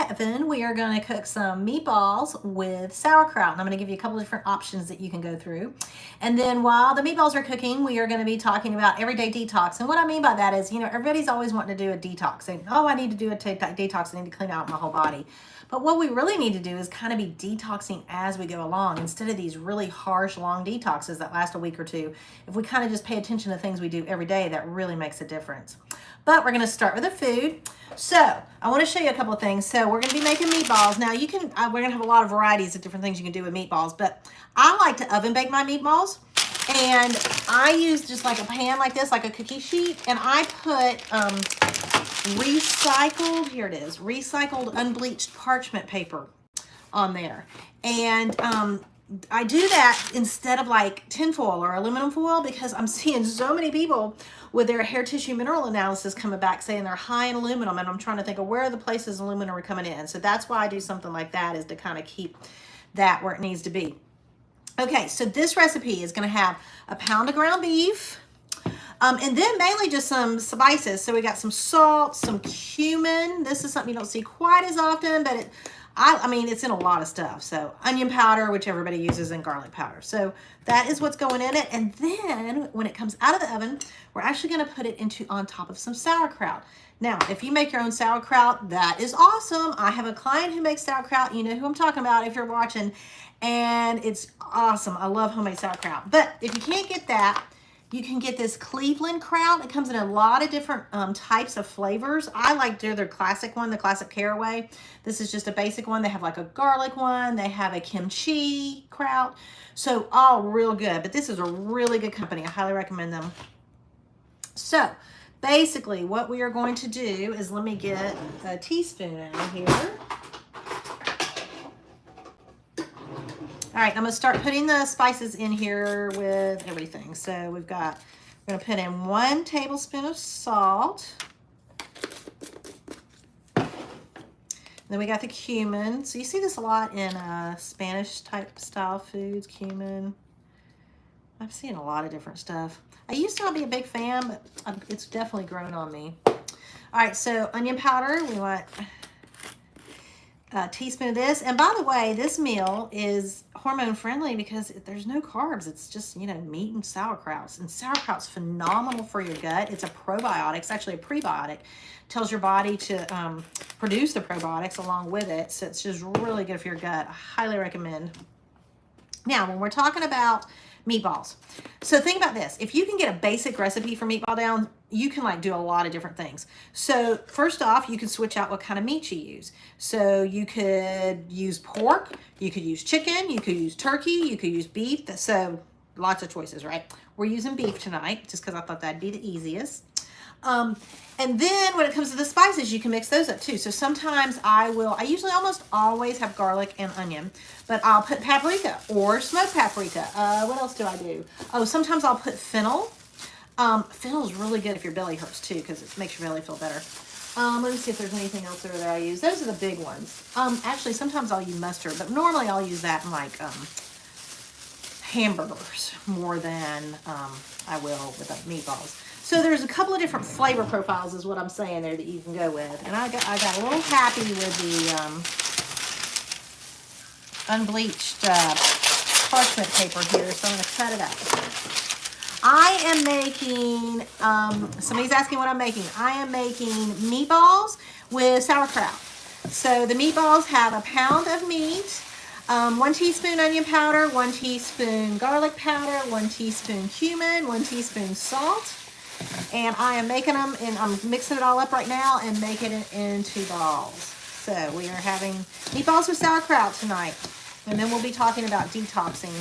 Heaven, we are going to cook some meatballs with sauerkraut. And I'm going to give you a couple of different options that you can go through. And then while the meatballs are cooking, we are going to be talking about everyday detox. And what I mean by that is, everybody's always wanting to do a detox. And, oh, I need to do a detox. I need to clean out my whole body. But what we really need to do is kind of be detoxing as we go along instead of these really harsh, long detoxes that last a week or two. If we kind of just pay attention to things we do every day, that really makes a difference. But we're going to start with the food. So I want to show you a couple of things. So we're going to be making meatballs. Now you can, we're going to have a lot of varieties of different things you can do with meatballs, but I like to oven bake my meatballs. And I use just like a pan like this, like a cookie sheet. And I put recycled unbleached parchment paper on there. And I do that instead of like tinfoil or aluminum foil because I'm seeing so many people with their hair tissue mineral analysis coming back saying they're high in aluminum, and I'm trying to think of where are the places aluminum are coming in. So that's why I do something like that, is to kind of keep that where it needs to be. Okay, so this recipe is going to have a pound of ground beef, and then mainly just some spices. So we got some salt, some cumin. This is something you don't see quite as often, but I mean, it's in a lot of stuff. So onion powder, which everybody uses, and garlic powder. So that is what's going in it. And then when it comes out of the oven, we're actually going to put it on top of some sauerkraut. Now, if you make your own sauerkraut, that is awesome. I have a client who makes sauerkraut. You know who I'm talking about if you're watching. And it's awesome. I love homemade sauerkraut. But if you can't get that, you can get this Cleveland kraut. It comes in a lot of different types of flavors. I like their classic one, the classic caraway. This is just a basic one. They have like a garlic one. They have a kimchi kraut. So all real good. But this is a really good company. I highly recommend them. So basically what we are going to do is, let me get a teaspoon out of here. All right, I'm going to start putting the spices in here with everything. So we're going to put in 1 tablespoon of salt. And then we got the cumin. So you see this a lot in Spanish type style foods, cumin. I've seen a lot of different stuff. I used to not be a big fan, but it's definitely grown on me. All right, so onion powder, we want a teaspoon of this. And by the way, this meal is hormone friendly because there's no carbs. It's just, meat and sauerkraut. And sauerkraut's phenomenal for your gut. It's a probiotic. It's actually a prebiotic. It tells your body to produce the probiotics along with it. So it's just really good for your gut. I highly recommend. Now, when we're talking about meatballs, so think about this. If you can get a basic recipe for meatball down, you can do a lot of different things. So first off, you can switch out what kind of meat you use. So you could use pork, you could use chicken, you could use turkey, you could use beef. So lots of choices, right? We're using beef tonight just because I thought that'd be the easiest. And then when it comes to the spices, you can mix those up too. So sometimes I usually almost always have garlic and onion, but I'll put paprika or smoked paprika. What else do I do? Oh, sometimes I'll put fennel. Fennel is really good if your belly hurts too, because it makes your belly feel better. Let me see if there's anything else there that I use. Those are the big ones. Actually, sometimes I'll use mustard, but normally I'll use that in hamburgers more than I will with meatballs. So there's a couple of different flavor profiles is what I'm saying there that you can go with. And I got a little happy with the unbleached parchment paper here, so I'm going to cut it out. I am making, somebody's asking what I'm making. I am making meatballs with sauerkraut. So the meatballs have a pound of meat, 1 teaspoon onion powder, 1 teaspoon garlic powder, 1 teaspoon cumin, 1 teaspoon salt. And I am making them, and I'm mixing it all up right now and making it into balls. So we are having meatballs with sauerkraut tonight. And then we'll be talking about detoxing.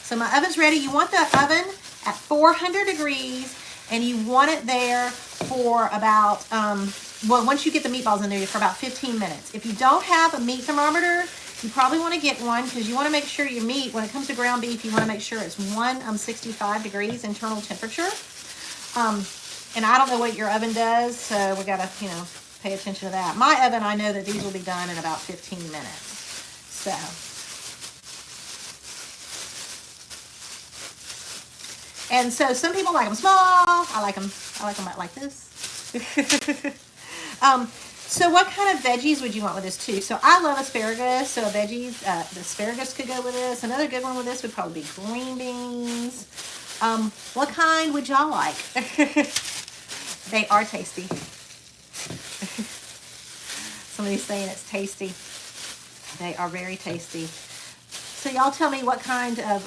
So my oven's ready. You want the oven at 400 degrees, and you want it there for about, once you get the meatballs in there, for about 15 minutes. If you don't have a meat thermometer, you probably want to get one, because you want to make sure your meat, when it comes to ground beef, you want to make sure it's 165 degrees internal temperature. And I don't know what your oven does, so we got to, pay attention to that. My oven, I know that these will be done in about 15 minutes. So, and so some people like them small. I like them like this. So what kind of veggies would you want with this too? So I love asparagus, so veggies, the asparagus could go with this. Another good one with this would probably be green beans. What kind would y'all like? They are tasty. Somebody's saying it's tasty. They are very tasty. So y'all tell me what kind of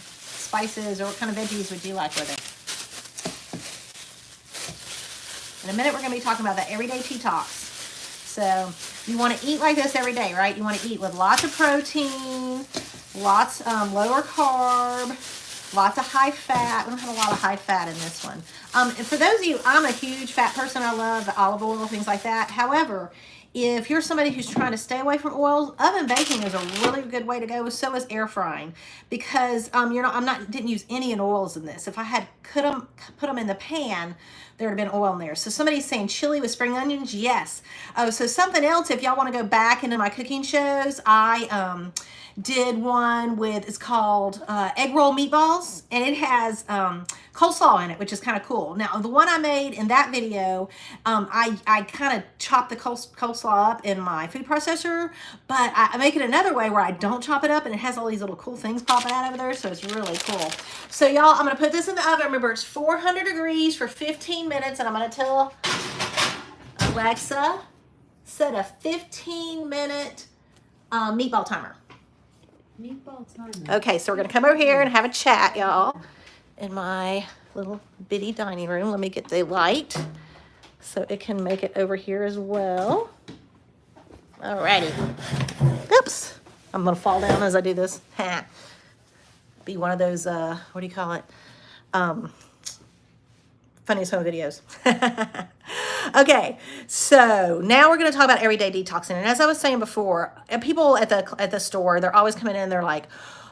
spices or what kind of veggies would you like with it? In a minute, we're going to be talking about the everyday detox. So you want to eat like this every day, right? You want to eat with lots of protein, lots lower carb, lots of high fat. We don't have a lot of high fat in this one. And for those of you, I'm a huge fat person. I love the olive oil, things like that. However, if you're somebody who's trying to stay away from oils, oven baking is a really good way to go. So is air frying, because didn't use any oils in this. If I had put them in the pan, there would have been oil in there. So somebody's saying chili with spring onions. Yes. Oh, so something else, if y'all want to go back into my cooking shows, I did one with, it's called egg roll meatballs, and it has coleslaw in it, which is kind of cool. Now, the one I made in that video, I kind of chopped the coleslaw up in my food processor, but I make it another way where I don't chop it up, and it has all these little cool things popping out over there, so it's really cool. So y'all, I'm going to put this in the oven. Remember, it's 400 degrees for 15 minutes, and I'm going to tell Alexa, set a 15-minute meatball timer. Meatball timer. Okay, so we're going to come over here and have a chat, y'all, in my little bitty dining room. Let me get the light so it can make it over here as well. Alrighty. Oops. I'm going to fall down as I do this. Be one of those, what do you call it? Funniest home videos. Okay, so now we're going to talk about everyday detoxing. And as I was saying before, people at the store, they're always coming in, they're like,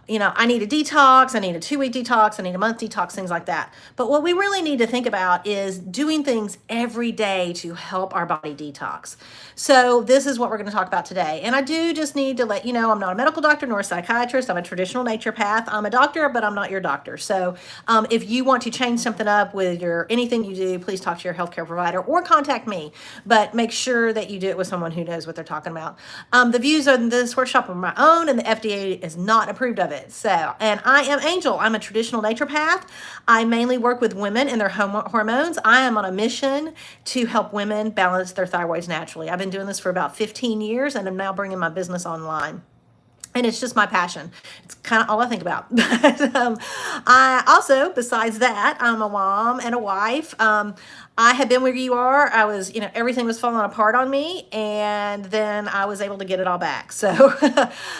you know, I need a detox, I need a 2-week detox, I need a month detox, things like that. But what we really need to think about is doing things every day to help our body detox. So this is what we're going to talk about today. And I do just need to let you know, I'm not a medical doctor nor a psychiatrist. I'm a traditional naturopath. I'm a doctor, but I'm not your doctor. So if you want to change something up with anything you do, please talk to your healthcare provider or contact me. But make sure that you do it with someone who knows what they're talking about. The views of this workshop are my own, and the FDA is not approved of it. So, and I am Angel. I'm a traditional naturopath. I mainly work with women and their hormones. I am on a mission to help women balance their thyroids naturally. I've been doing this for about 15 years, and I'm now bringing my business online. And it's just my passion. It's kind of all I think about. But I also, besides that, I'm a mom and a wife. I have been where you are. I was, everything was falling apart on me, and then I was able to get it all back. So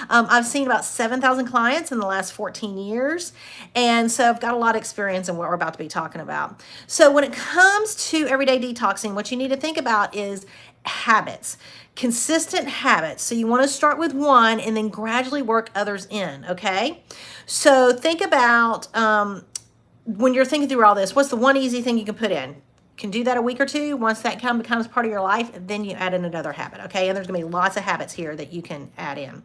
I've seen about 7,000 clients in the last 14 years. And so I've got a lot of experience in what we're about to be talking about. So when it comes to everyday detoxing, what you need to think about is habits, consistent habits. So you want to start with one and then gradually work others in, okay? So think about when you're thinking through all this, what's the one easy thing you can put in? You can do that a week or two. Once that becomes part of your life, then you add in another habit, okay? And there's going to be lots of habits here that you can add in.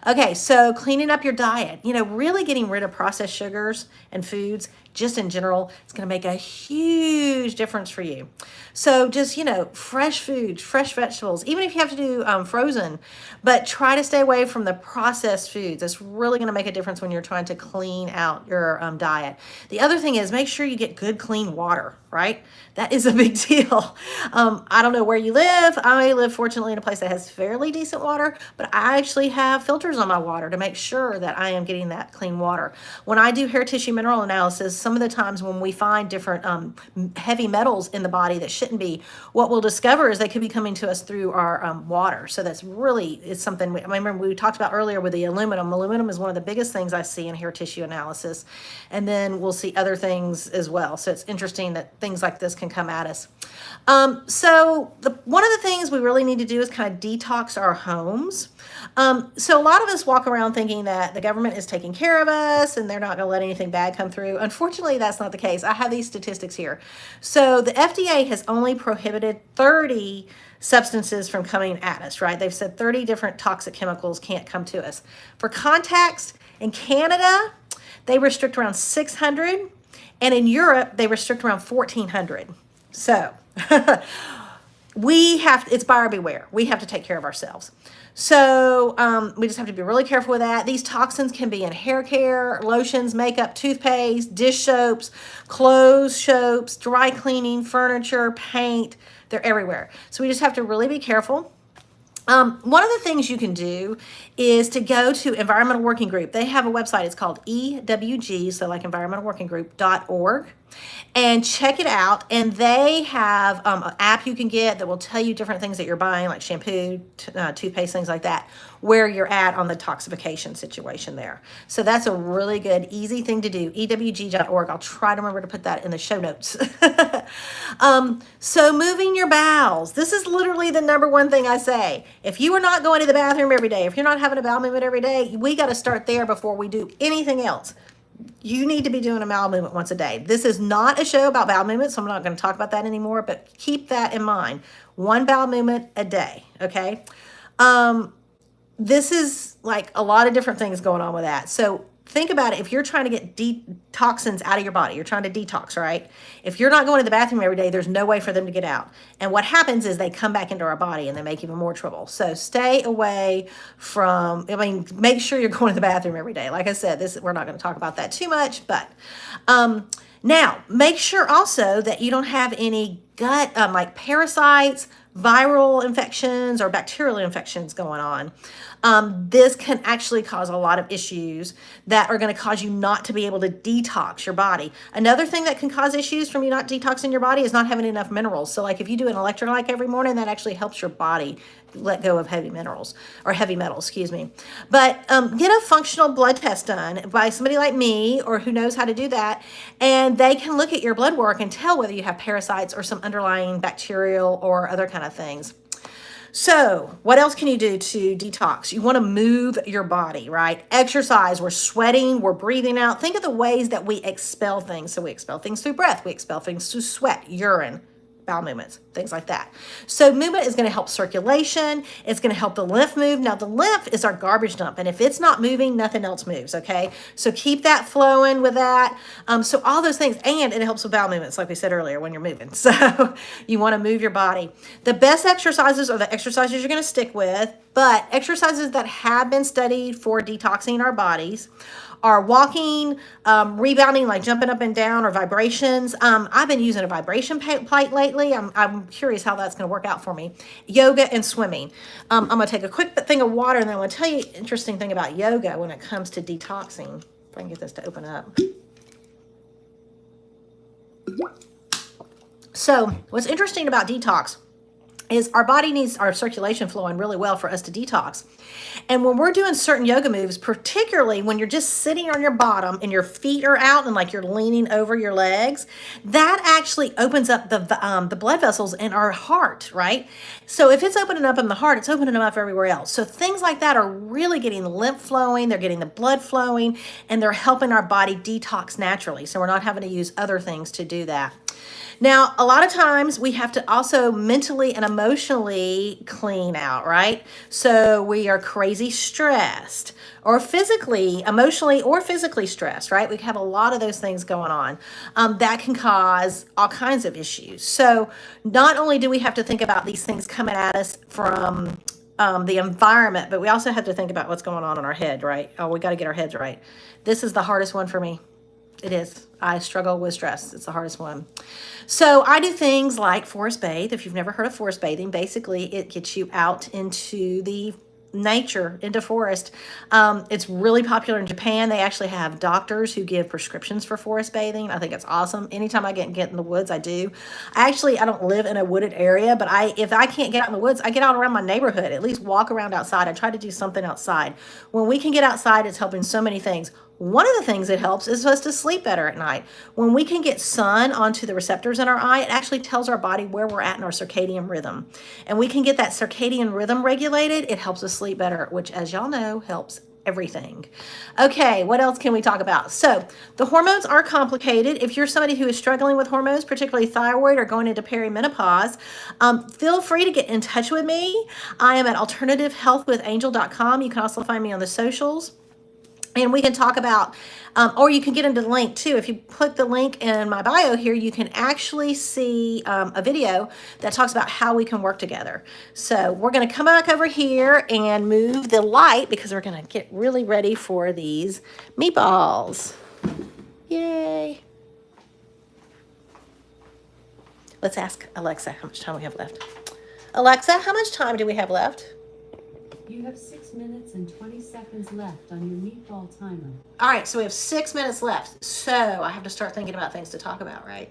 Okay, so cleaning up your diet, really getting rid of processed sugars and foods, just in general, it's going to make a huge difference for you. So just, fresh foods, fresh vegetables, even if you have to do frozen, but try to stay away from the processed foods. That's really going to make a difference when you're trying to clean out your diet. The other thing is make sure you get good, clean water, right? That is a big deal. I don't know where you live. I live, fortunately, in a place that has fairly decent water, but I actually have filters on my water to make sure that I am getting that clean water. When I do hair tissue mineral analysis, some of the times when we find different heavy metals in the body that shouldn't be, what we'll discover is they could be coming to us through our water. So that's really, it's something, I remember we talked about earlier with the aluminum. Aluminum is one of the biggest things I see in hair tissue analysis. And then we'll see other things as well. So it's interesting that things like this can come at us. So one of the things we really need to do is kind of detox our homes. So a lot of us walk around thinking that the government is taking care of us and they're not going to let anything bad come through. Unfortunately, that's not the case. I have these statistics here. So the FDA has only prohibited 30 substances from coming at us, right? They've said 30 different toxic chemicals can't come to us. For context, in Canada, they restrict around 600, and in Europe, they restrict around 1,400. So it's buyer beware. We have to take care of ourselves. So we just have to be really careful with that. These toxins can be in hair care, lotions, makeup, toothpaste, dish soaps, clothes soaps, dry cleaning, furniture, paint. They're everywhere. So we just have to really be careful. One of the things you can do is to go to Environmental Working Group. They have a website. It's called EWG, so like environmentalworkinggroup.org, and check it out. And they have an app you can get that will tell you different things that you're buying, like shampoo, toothpaste, things like that, where you're at on the toxification situation there. So that's a really good, easy thing to do, ewg.org. I'll try to remember to put that in the show notes. So moving your bowels. This is literally the number one thing I say. If you are not going to the bathroom every day, if you're not having a bowel movement every day, we got to start there before we do anything else. You need to be doing a bowel movement once a day. This is not a show about bowel movement, so I'm not going to talk about that anymore, but keep that in mind. One bowel movement a day, okay? This is like a lot of different things going on with that. So think about it. If you're trying to get toxins out of your body, you're trying to detox, right? If you're not going to the bathroom every day, there's no way for them to get out. And what happens is they come back into our body and they make even more trouble. So stay away from, make sure you're going to the bathroom every day. Like I said, we're not going to talk about that too much, but now make sure also that you don't have any gut, like parasites, viral infections, or bacterial infections going on. This can actually cause a lot of issues that are going to cause you not to be able to detox your body. Another thing that can cause issues from you not detoxing your body is not having enough minerals. So like if you do an electrolyte every morning, that actually helps your body let go of heavy metals, excuse me. But get a functional blood test done by somebody like me, or who knows how to do that, and they can look at your blood work and tell whether you have parasites or some underlying bacterial or other kind of things. So what else can you do to detox? You want to move your body, right? Exercise. We're sweating, we're breathing out. Think of the ways that we expel things. So we expel things through breath, we expel things through sweat, urine, bowel movements, things like that. So movement is going to help circulation. It's going to help the lymph move. Now the lymph is our garbage dump, and if it's not moving, nothing else moves, okay? So keep that flowing with that. So all those things, and it helps with bowel movements, like we said earlier, when you're moving. So you want to move your body. The best exercises are the exercises you're going to stick with, but exercises that have been studied for detoxing our bodies are walking, rebounding, like jumping up and down, or vibrations. I've been using a vibration plate lately. I'm curious how that's going to work out for me. Yoga and swimming. I'm going to take a quick thing of water, and then I'm going to tell you an interesting thing about yoga when it comes to detoxing. If I can get this to open up. So what's interesting about detox is our body needs our circulation flowing really well for us to detox. And when we're doing certain yoga moves, particularly when you're just sitting on your bottom and your feet are out and like you're leaning over your legs, that actually opens up the blood vessels in our heart, right? So if it's opening up in the heart, it's opening them up everywhere else. So things like that are really getting the lymph flowing, they're getting the blood flowing, and they're helping our body detox naturally. So we're not having to use other things to do that. Now, a lot of times we have to also mentally and emotionally clean out, right? So we are crazy stressed, or physically, emotionally or physically stressed, right? We have a lot of those things going on that can cause all kinds of issues. So not only do we have to think about these things coming at us from the environment, but we also have to think about what's going on in our head, right? Oh, we got to get our heads right. This is the hardest one for me. It is. I struggle with stress. It's the hardest one. So I do things like forest bathe. If you've never heard of forest bathing, basically it gets you out into the nature, into forest. It's really popular in Japan. They actually have doctors who give prescriptions for forest bathing. I think it's awesome. Anytime I get in the woods, I do. I don't live in a wooded area, but if I can't get out in the woods, I get out around my neighborhood, at least walk around outside. I try to do something outside. When we can get outside, it's helping so many things. One of the things it helps is for us to sleep better at night. When we can get sun onto the receptors in our eye, it actually tells our body where we're at in our circadian rhythm. And we can get that circadian rhythm regulated. It helps us sleep better, which, as y'all know, helps everything. Okay, what else can we talk about? So the hormones are complicated. If you're somebody who is struggling with hormones, particularly thyroid, or going into perimenopause, feel free to get in touch with me. I am at alternativehealthwithangel.com. You can also find me on the socials. And we can talk about, or you can get into the link too. If you click the link in my bio here, you can actually see a video that talks about how we can work together. So we're going to come back over here and move the light because we're going to get really ready for these meatballs. Yay. Let's ask Alexa how much time we have left. Alexa, how much time do we have left? You have 6 minutes and 20 seconds left on your meatball timer. All right, so we have 6 minutes left. So I have to start thinking about things to talk about, right?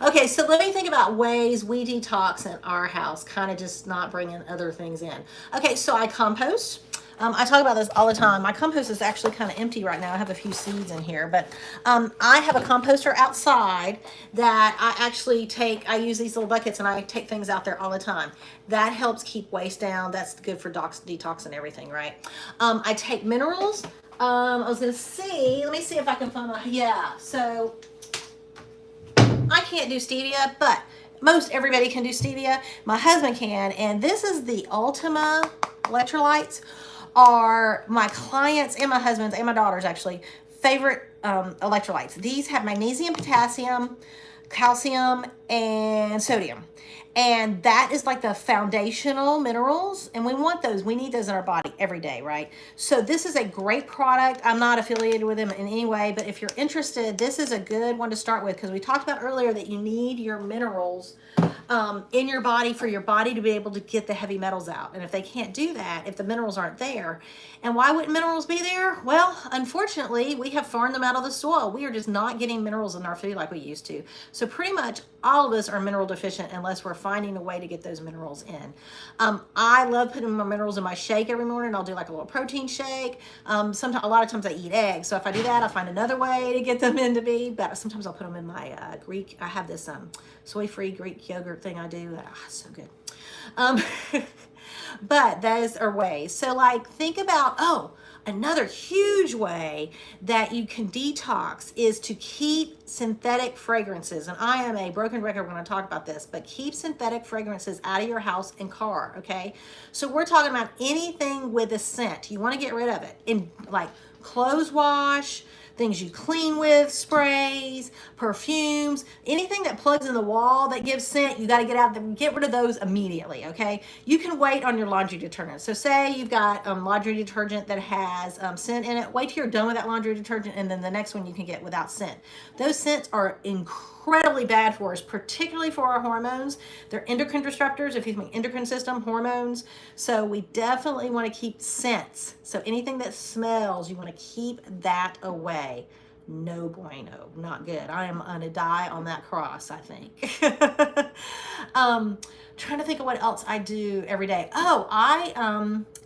Okay, so let me think about ways we detox in our house, kind of just not bringing other things in. Okay, so I compost. I talk about this all the time. My compost is actually kind of empty right now. I have a few seeds in here, but I have a composter outside that I actually take. I use these little buckets and I take things out there all the time. That helps keep waste down. That's good for detox and everything, right? I take minerals. I was gonna see. Let me see if I can find my. Yeah. So I can't do stevia, but most everybody can do stevia. My husband can, and this is the Ultima electrolytes. Are my clients and my husband's and my daughter's actually favorite electrolytes. These have magnesium, potassium, calcium, and sodium. And that is like the foundational minerals. And we want those. We need those in our body every day, right? So this is a great product. I'm not affiliated with them in any way, but if you're interested, this is a good one to start with because we talked about earlier that you need your minerals in your body for your body to be able to get the heavy metals out. And if they can't do that, if the minerals aren't there, and why wouldn't minerals be there? Well, unfortunately, we have farmed them out of the soil. We are just not getting minerals in our food like we used to. So pretty much all of us are mineral deficient unless we're finding a way to get those minerals in. I love putting my minerals in my shake every morning. I'll do like a little protein shake. Sometimes, a lot of times I eat eggs. So if I do that, I'll find another way to get them into me. But sometimes I'll put them in my Greek. I have this soy-free Greek yogurt thing I do. So good. But those are ways. So like think about, another huge way that you can detox is to keep synthetic fragrances. And I am a broken record when I talk about this, but keep synthetic fragrances out of your house and car, okay? So we're talking about anything with a scent. You want to get rid of it. In like clothes wash, things you clean with, sprays, perfumes, anything that plugs in the wall that gives scent, you got to get out there, get rid of those immediately, okay? You can wait on your laundry detergent. So say you've got laundry detergent that has scent in it, wait till you're done with that laundry detergent and then the next one you can get without scent. Those scents are incredibly bad for us, particularly for our hormones. They're endocrine disruptors, if you think endocrine system, hormones. So we definitely want to keep scents. So anything that smells, you want to keep that away. No bueno, not good. I am gonna die on that cross, I think. Trying to think of what else I do every day.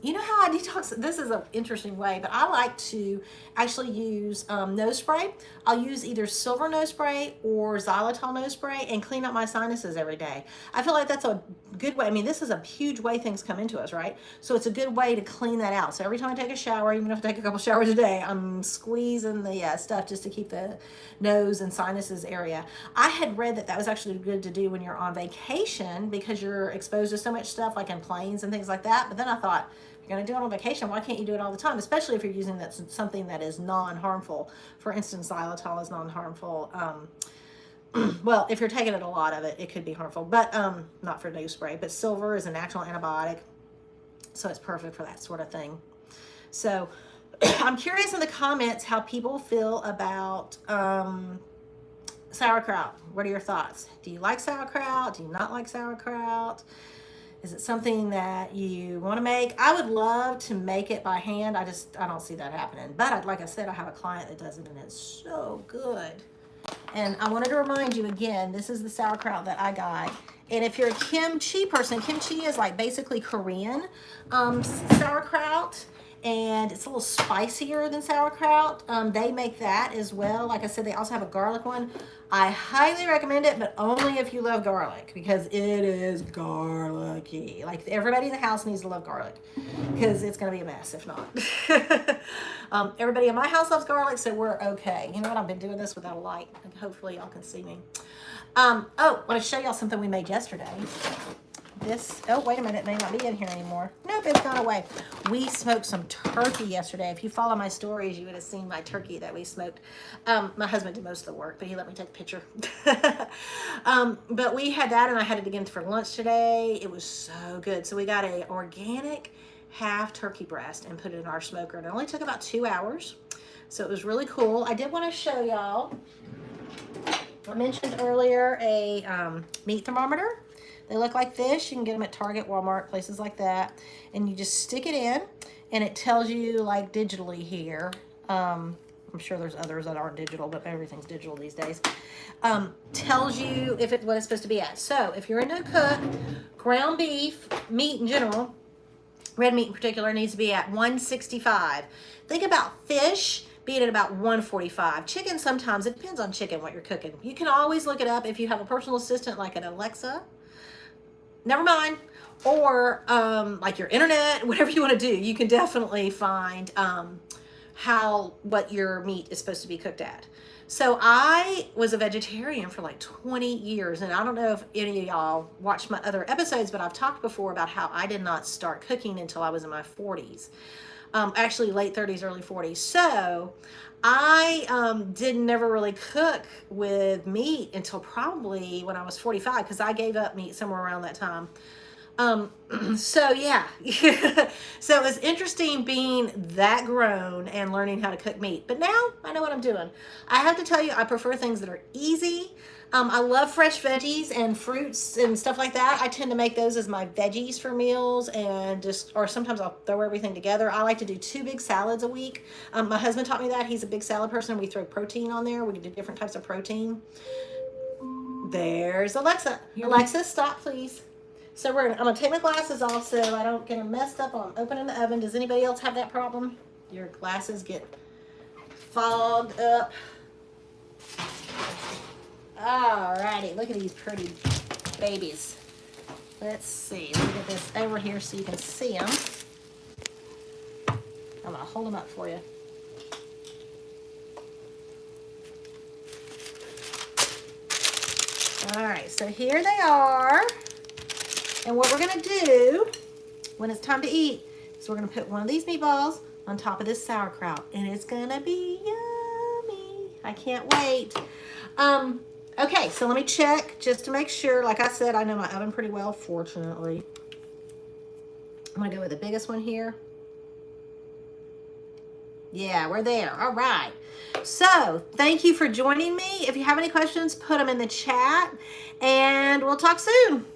You know how I detox? This is an interesting way, but I like to actually use nose spray. I'll use either silver nose spray or xylitol nose spray and clean up my sinuses every day. I feel like that's a good way. I mean, this is a huge way things come into us, right? So it's a good way to clean that out. So every time I take a shower, even if I take a couple showers a day, I'm squeezing the stuff just to keep the nose and sinuses area. I had read that was actually good to do when you're on vacation because you're exposed to so much stuff like in planes and things like that. But then I thought, you're going to do it on vacation, why can't you do it all the time? Especially if you're using something that is non-harmful. For instance, xylitol is non-harmful. Well, if you're taking a lot of it, it could be harmful, but not for nose spray. But silver is a natural antibiotic, so it's perfect for that sort of thing. So I'm curious in the comments how people feel about sauerkraut. What are your thoughts? Do you like sauerkraut? Do you not like sauerkraut? Is it something that you want to make? I would love to make it by hand. I don't see that happening. But like I said, I have a client that does it and it's so good. And I wanted to remind you again, this is the sauerkraut that I got. And if you're a kimchi person, kimchi is like basically Korean sauerkraut. And it's a little spicier than sauerkraut. They make that as well. Like I said, they also have a garlic one. I highly recommend it, but only if you love garlic because it is garlicky. Like everybody in the house needs to love garlic because it's going to be a mess if not. Everybody in my house loves garlic, so we're okay. You know what? I've been doing this without a light. Hopefully y'all can see me. I want to show y'all something we made yesterday. this, oh, wait a minute, it may not be in here anymore. Nope, it's gone away. We smoked some turkey yesterday. If you follow my stories, you would have seen my turkey that we smoked. My husband did most of the work, but he let me take a picture. But we had that, and I had it again for lunch today. It was so good. So we got a organic half turkey breast and put it in our smoker. And it only took about 2 hours. So it was really cool. I did want to show y'all, I mentioned earlier a meat thermometer. They look like this. You can get them at Target, Walmart, places like that. And you just stick it in, and it tells you, like, digitally here. I'm sure there's others that aren't digital, but everything's digital these days. Tells you what it's supposed to be at. So if you're a no cook, ground beef, meat in general, red meat in particular, needs to be at 165. Think about fish being at about 145. Chicken, sometimes, it depends on chicken, what you're cooking. You can always look it up if you have a personal assistant like an Alexa. Never mind. Or like your internet, whatever you want to do, you can definitely find what your meat is supposed to be cooked at. So I was a vegetarian for like 20 years, and I don't know if any of y'all watched my other episodes, but I've talked before about how I did not start cooking until I was in my 40s. Actually late 30s, early 40s. So I didn't never really cook with meat until probably when I was 45, because I gave up meat somewhere around that time. So yeah, so it was interesting being that grown and learning how to cook meat, but now I know what I'm doing. I have to tell you, I prefer things that are easy. I love fresh veggies and fruits and stuff like that. I tend to make those as my veggies for meals, and or sometimes I'll throw everything together. I like to do 2 big salads a week. My husband taught me that. He's a big salad person. We throw protein on there. We can do different types of protein. There's Alexa. Alexa, stop, please. So I'm going to take my glasses off so I don't get them messed up while I'm opening the oven. Does anybody else have that problem? Your glasses get fogged up. Alrighty, look at these pretty babies. Let's see. Let me get this over here so you can see them. I'm going to hold them up for you. Alright, so here they are. And what we're going to do when it's time to eat is we're going to put one of these meatballs on top of this sauerkraut. And it's going to be yummy. I can't wait. Okay, so let me check just to make sure. Like I said, I know my oven pretty well, fortunately. I'm going to go with the biggest one here. Yeah, we're there. All right. So thank you for joining me. If you have any questions, put them in the chat. And we'll talk soon.